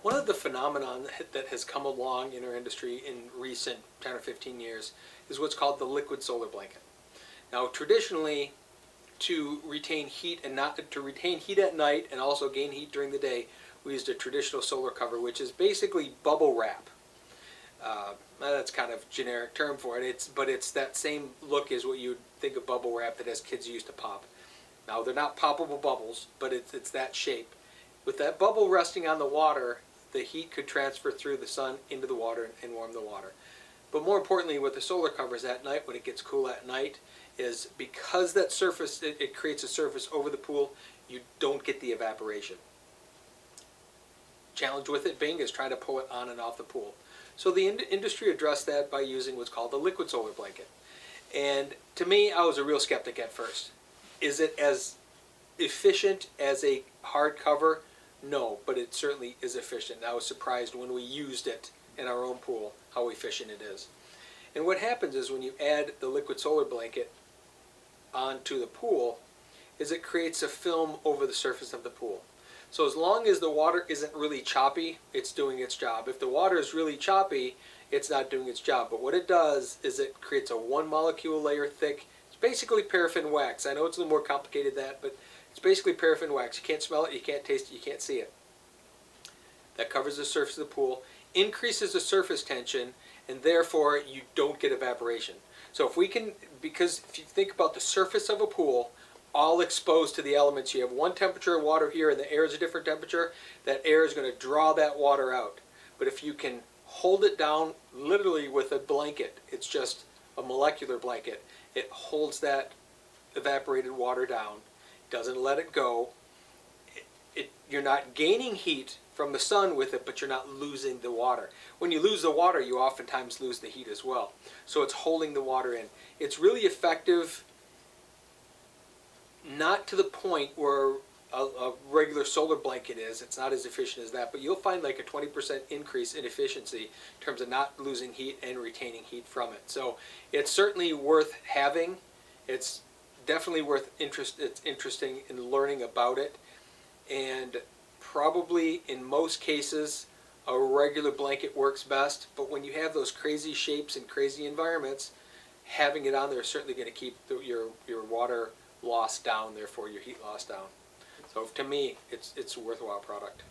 One of the phenomenon that has come along in our industry in recent 10 or 15 years is what's called the liquid solar blanket. Now, traditionally, to retain heat and not to retain heat at night and also gain heat during the day, we used a traditional solar cover, which is basically bubble wrap. That's kind of generic term for it. But it's that same look as what you would think of bubble wrap that as kids used to pop. Now, they're not poppable bubbles, but it's that shape. With that bubble resting on the water, the heat could transfer through the sun into the water and warm the water. But more importantly, what the solar covers at night, when it gets cool at night, is because that surface, it creates a surface over the pool, you don't get the evaporation. Challenge with it being is trying to pull it on and off the pool. So the industry addressed that by using what's called the liquid solar blanket. And to me, I was a real skeptic at first. Is it as efficient as a hard cover? No, but it certainly is efficient. I was surprised when we used it in our own pool how efficient it is. And what happens is when you add the liquid solar blanket onto the pool, is it creates a film over the surface of the pool. So as long as the water isn't really choppy, it's doing its job. If the water is really choppy, it's not doing its job. But what it does is it creates a one molecule layer thick, it's basically paraffin wax. I know it's a little more complicated than that, but it's basically paraffin wax. You can't smell it, you can't taste it, you can't see it. That covers the surface of the pool, increases the surface tension, and therefore you don't get evaporation. So if we can, because if you think about the surface of a pool, all exposed to the elements, you have one temperature of water here and the air is a different temperature, that air is going to draw that water out. But if you can hold it down literally with a blanket, it's just a molecular blanket, it holds that evaporated water down, doesn't let it go. You're not gaining heat from the sun with it, but you're not losing the water. When you lose the water, you oftentimes lose the heat as well. So it's holding the water in. It's really effective, not to the point where a regular solar blanket is. It's not as efficient as that, but you'll find like a 20% increase in efficiency in terms of not losing heat and retaining heat from it. So it's certainly worth having. It's definitely worth it's interesting in learning about it, and probably in most cases a regular blanket works best, but when you have those crazy shapes and crazy environments, having it on there is certainly going to keep your water loss down, therefore your heat loss down. So to me, it's a worthwhile product.